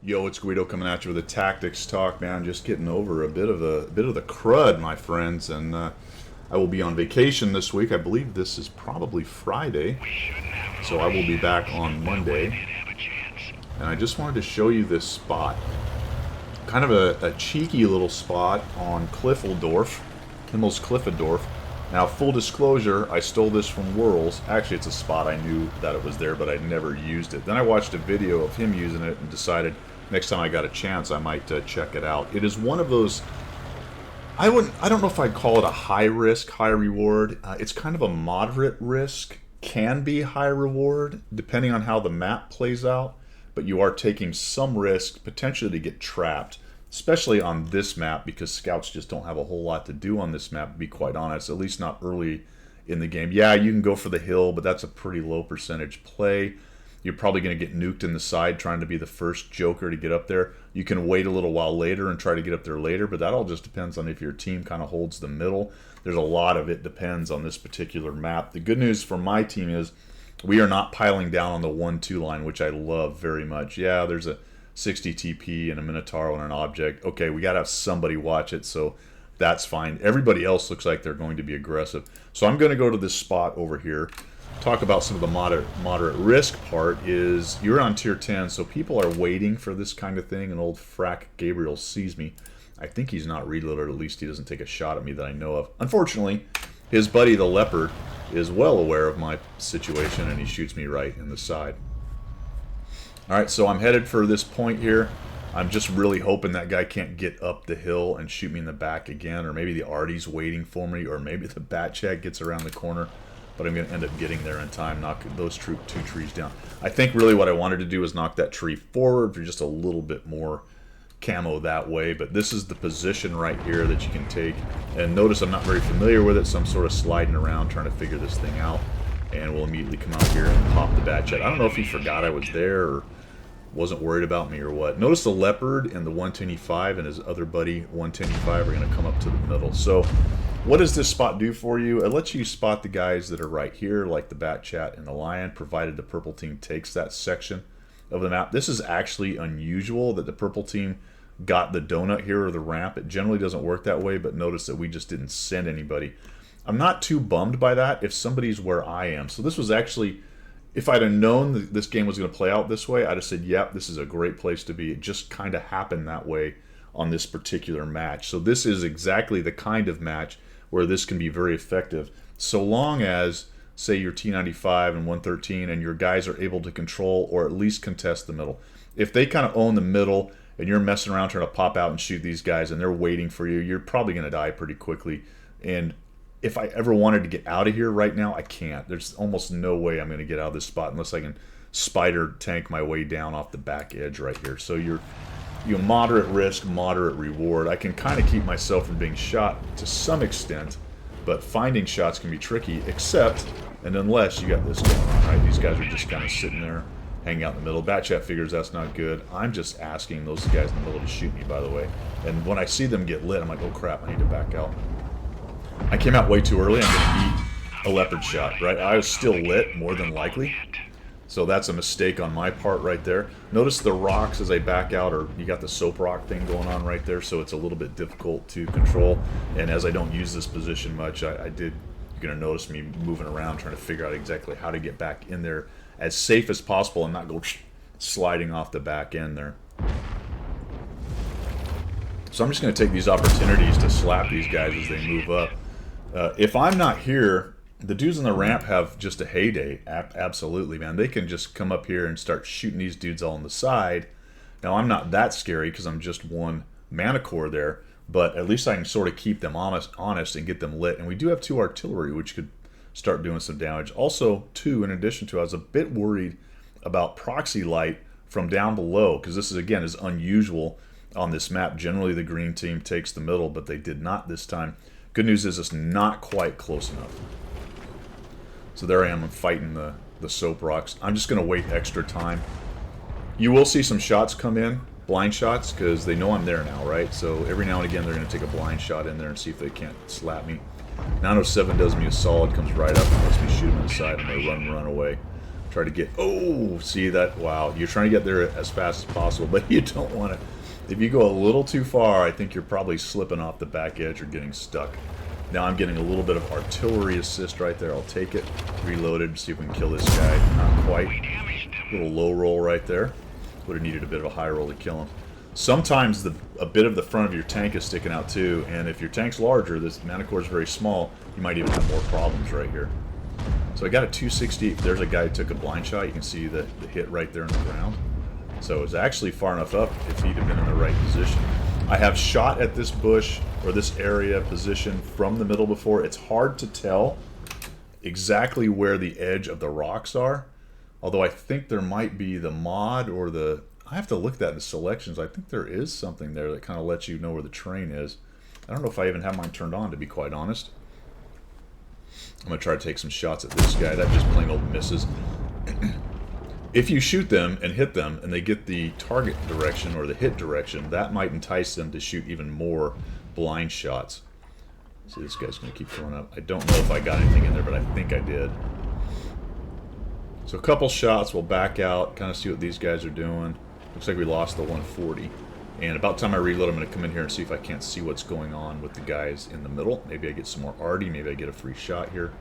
Yo, it's Guido coming at you with a tactics talk, man. Just getting over a bit of the crud, my friends, and I will be on vacation this week. I believe this is probably Friday, so I will be back on Monday. And I just wanted to show you this spot, kind of a cheeky little spot on Cliffledorf, Himmel's Cliffedorf. Now, full disclosure, I stole this from Whirls. Actually, it's a spot I knew that it was there, but I never used it. Then I watched a video of him using it and decided next time I got a chance I might check it out. It is one of those, I don't know if I'd call it a high risk, high reward. It's kind of a moderate risk, can be high reward, depending on how the map plays out. But you are taking some risk, potentially to get trapped, especially on this map, because scouts just don't have a whole lot to do on this map, to be quite honest, at least not early in the game. Yeah, you can go for the hill, but that's a pretty low percentage play. You're probably going to get nuked in the side trying to be the first Joker to get up there. You can wait a little while later and try to get up there later, but that all just depends on if your team kind of holds the middle. There's a lot of it depends on this particular map. The good news for my team is we are not piling down on the 1-2 line, which I love very much. Yeah, there's a 60 TP and a Minotaur and an object. Okay, we got to have somebody watch it, so that's fine. Everybody else looks like they're going to be aggressive. So I'm going to go to this spot over here. Talk about some of the moderate risk part is you're on tier 10, so people are waiting for this kind of thing, and old Frack Gabriel sees me. I think he's not reloaded, at least he doesn't take a shot at me that I know of. Unfortunately, his buddy the Leopard is well aware of my situation, and he shoots me right in the side. Alright, so I'm headed for this point here. I'm just really hoping that guy can't get up the hill and shoot me in the back again, or maybe the Artie's waiting for me, or maybe the Batchat gets around the corner. But I'm going to end up getting there in time, knock those two trees down. I think really what I wanted to do is knock that tree forward for just a little bit more camo that way. But this is the position right here that you can take. And notice I'm not very familiar with it, so I'm sort of sliding around trying to figure this thing out. And we'll immediately come out here and pop the Batchat. I don't know if he forgot I was there or wasn't worried about me or what. Notice the Leopard and the 125 and his other buddy 125 are going to come up to the middle. So what does this spot do for you? It lets you spot the guys that are right here, like the Batchat and the Lion, provided the purple team takes that section of the map. This is actually unusual that the purple team got the donut here or the ramp. It generally doesn't work that way, but notice that we just didn't send anybody. I'm not too bummed by that if somebody's where I am. So this was actually, if I'd have known that this game was going to play out this way, I'd have said, yep, this is a great place to be. It just kind of happened that way on this particular match. So this is exactly the kind of match where this can be very effective, so long as, say, you're T95 and 113 and your guys are able to control or at least contest the middle. If they kind of own the middle and you're messing around trying to pop out and shoot these guys and they're waiting for you, you're probably going to die pretty quickly. And if I ever wanted to get out of here right now, I can't. There's almost no way I'm going to get out of this spot unless I can spider tank my way down off the back edge right here. So you're moderate risk, moderate reward. I can kind of keep myself from being shot to some extent, but finding shots can be tricky, except and unless you got this going on, right? These guys are just kind of sitting there, hanging out in the middle. Batchat figures that's not good. I'm just asking those guys in the middle to shoot me, by the way. And when I see them get lit, I'm like, oh crap, I need to back out. I came out way too early. I'm going to eat a Leopard shot, right? I was still lit, more than likely. So that's a mistake on my part right there. Notice the rocks as I back out, or you got the soap rock thing going on right there, so it's a little bit difficult to control. And as I don't use this position much, you're going to notice me moving around trying to figure out exactly how to get back in there as safe as possible and not go sliding off the back end there. So I'm just going to take these opportunities to slap these guys as they move up. If I'm not here, the dudes on the ramp have just a heyday. Absolutely, man. They can just come up here and start shooting these dudes all on the side. Now, I'm not that scary because I'm just one mana core there, but at least I can sort of keep them honest and get them lit. And we do have 2 artillery, which could start doing some damage. Also, 2, in addition to, I was a bit worried about proxy light from down below, because this is, again, is unusual on this map. Generally, the green team takes the middle, but they did not this time. Good news is it's not quite close enough. So there I am, I'm fighting the soap rocks. I'm just going to wait extra time. You will see some shots come in, blind shots, because they know I'm there now, right? So every now and again they're going to take a blind shot in there and see if they can't slap me. 907 does me a solid, comes right up and lets me shoot them in the side, and they run away. Try to get... Oh, see that? Wow. You're trying to get there as fast as possible, but you don't want to... If you go a little too far, I think you're probably slipping off the back edge or getting stuck. Now I'm getting a little bit of artillery assist right there. I'll take it. Reloaded. See if we can kill this guy. Not quite. A little low roll right there. Would have needed a bit of a high roll to kill him. Sometimes a bit of the front of your tank is sticking out too, and if your tank's larger, this Manticore is very small, you might even have more problems right here. So I got a 260. There's a guy who took a blind shot. You can see the hit right there in the ground. So it was actually far enough up if he'd have been in the right position. I have shot at this bush or this area position from the middle before. It's hard to tell exactly where the edge of the rocks are, although I think there might be the mod or the... I have to look at that in the selections. I think there is something there that kind of lets you know where the terrain is. I don't know if I even have mine turned on, to be quite honest. I'm going to try to take some shots at this guy. That just plain old misses. If you shoot them and hit them and they get the target direction or the hit direction, that might entice them to shoot even more blind shots. See, this guy's going to keep going up. I don't know if I got anything in there, but I think I did. So a couple shots, we'll back out, kind of see what these guys are doing. Looks like we lost the 140. And about the time I reload, I'm going to come in here and see if I can't see what's going on with the guys in the middle. Maybe I get some more arty, maybe I get a free shot here.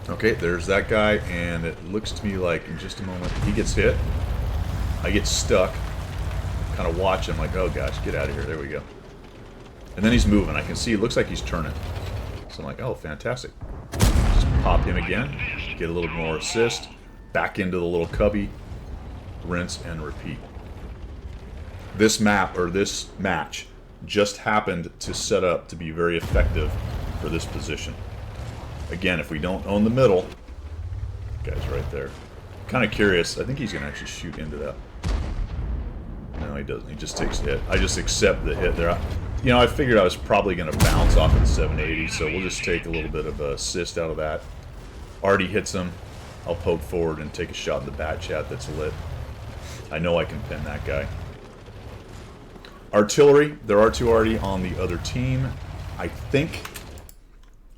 Okay, there's that guy, and it looks to me like in just a moment he gets hit. I get stuck. Kind of watch him like, oh gosh, get out of here. There we go. And then he's moving. I can see it looks like he's turning. So I'm like, oh, fantastic. Just pop him again. Get a little more assist. Back into the little cubby. Rinse and repeat. This map, or this match, just happened to set up to be very effective for this position. Again, if we don't own the middle, guy's right there. Kind of curious. I think he's going to actually shoot into that. No, he doesn't. He just takes the hit. I just accept the hit there. You know, I figured I was probably going to bounce off of the 780, so we'll just take a little bit of assist out of that. Arty hits him. I'll poke forward and take a shot in the bat chat that's lit. I know I can pin that guy. Artillery. There are two Arty on the other team. I think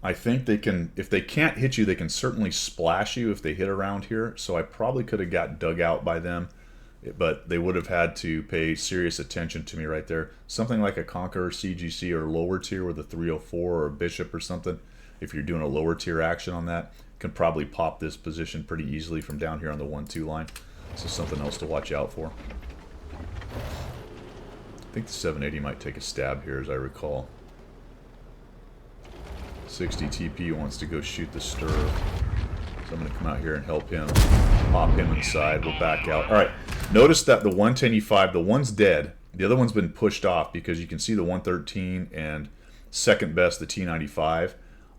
they can, if they can't hit you, they can certainly splash you if they hit around here. So I probably could have got dug out by them, but they would have had to pay serious attention to me right there. Something like a Conqueror CGC or lower tier with a 304 or a Bishop or something. If you're doing a lower tier action on that, can probably pop this position pretty easily from down here on the 1-2 line. So something else to watch out for. I think the 780 might take a stab here, as I recall. 60 TP wants to go shoot the stir. So I'm going to come out here and help him. Pop him inside. We'll back out. Alright. Notice that the 110E5, the one's dead. The other one's been pushed off because you can see the 113 and second best, the T95,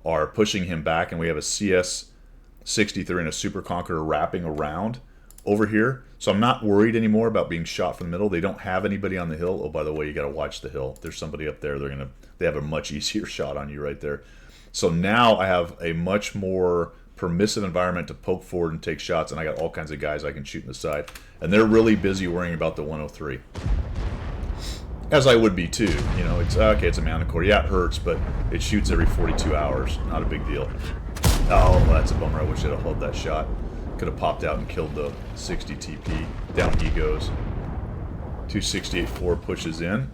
are pushing him back. And we have a CS63 and a Super Conqueror wrapping around over here. So I'm not worried anymore about being shot from the middle. They don't have anybody on the hill. Oh, by the way, you got to watch the hill. There's somebody up there. They have a much easier shot on you right there. So now I have a much more permissive environment to poke forward and take shots, and I got all kinds of guys I can shoot in the side. And they're really busy worrying about the 103. As I would be too. You know, it's okay, it's a Manticore. Yeah, it hurts, but it shoots every 42 hours. Not a big deal. Oh, that's a bummer. I wish I'd have held that shot. Could have popped out and killed the 60 TP. Down he goes. 268-4 pushes in.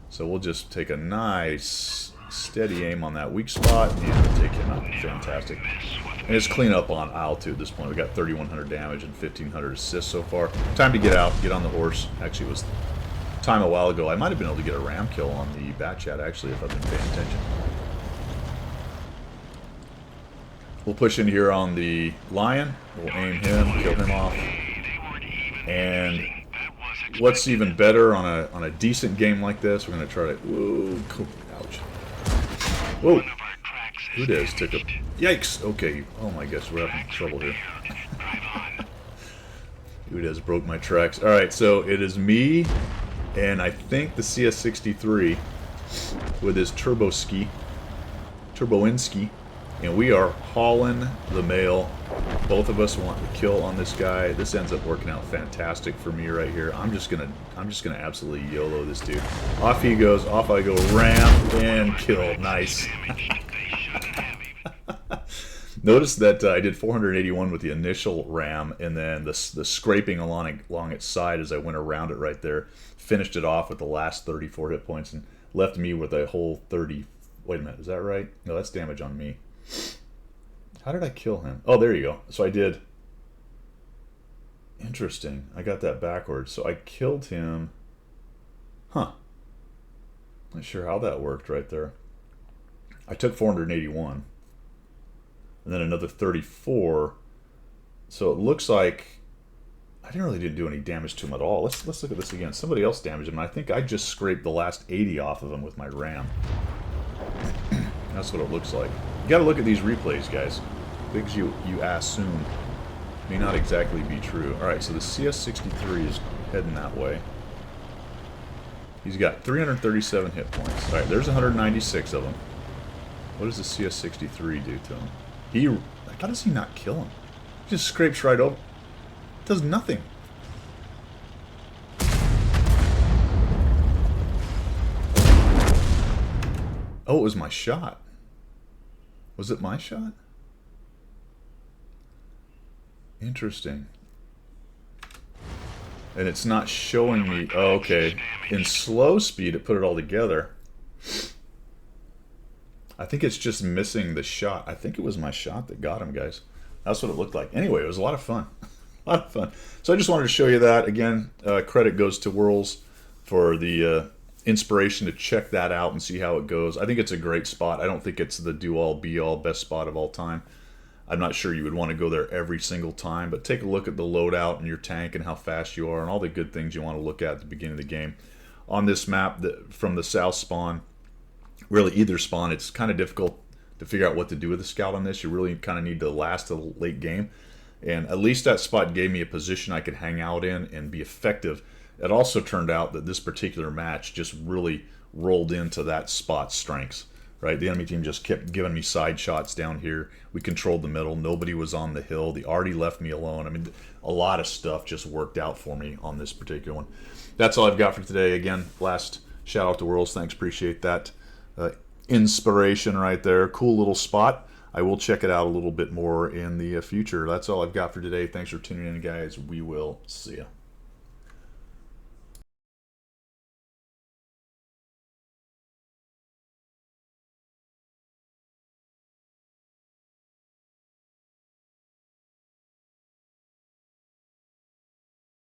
So we'll just take a nice steady aim on that weak spot and take him out. Fantastic. And it's clean up on altitude at this point. We got 3,100 damage and 1,500 assists so far. Time to get out, get on the horse. Actually, it was time a while ago. I might have been able to get a ram kill on the bat chat, actually, if I've been paying attention. We'll push in here on the Lion. We'll aim him, kill him off. And what's even better on a decent game like this, we're going to try to... Whoa, cool. Ouch. Whoa. Udez took a... Yikes! Okay. Oh my gosh, we're having trouble here. Udez broke my tracks. Alright, so it is me and I think the CS63 with his Turboinski. And we are hauling the mail. Both of us want the kill on this guy. This ends up working out fantastic for me right here. I'm just gonna absolutely YOLO this dude. Off he goes, off I go, ram and kill. Nice. Notice that I did 481 with the initial ram, and then the scraping along its side as I went around it right there, finished it off with the last 34 hit points and left me with a whole 30. Wait a minute, is that right? No, that's damage on me. How did I kill him? Oh, there you go. So I did. Interesting. I got that backwards. So I killed him. Huh. Not sure how that worked right there. I took 481. And then another 34. So it looks like I didn't do any damage to him at all. Let's look at this again. Somebody else damaged him. I think I just scraped the last 80 off of him with my ram. That's what it looks like. You got to look at these replays, guys. Things you assume may not exactly be true. All right, so the CS63 is heading that way. He's got 337 hit points. All right, there's 196 of them. What does the CS63 do to him? How does he not kill him? He just scrapes right over. Does nothing. Oh, it was my shot. Was it my shot? Interesting. And it's not showing me. Oh, okay. In slow speed, it put it all together. I think it's just missing the shot. I think it was my shot that got him, guys. That's what it looked like. Anyway, it was a lot of fun. A lot of fun. So I just wanted to show you that. Again, credit goes to Whirls for the inspiration to check that out and see how it goes. I think it's a great spot. I don't think it's the do-all, be-all, best spot of all time. I'm not sure you would want to go there every single time, but take a look at the loadout in your tank and how fast you are and all the good things you want to look at the beginning of the game. On this map, from the south spawn, really either spawn, it's kind of difficult to figure out what to do with the scout on this. You really kind of need to last to the late game. And at least that spot gave me a position I could hang out in and be effective. It also turned out that this particular match just really rolled into that spot's strengths. Right, the enemy team just kept giving me side shots down here. We controlled the middle. Nobody was on the hill. The Artie left me alone. I mean, a lot of stuff just worked out for me on this particular one. That's all I've got for today. Again, last shout out to Whirls. Thanks, appreciate that inspiration right there. Cool little spot. I will check it out a little bit more in the future. That's all I've got for today. Thanks for tuning in, guys. We will see ya.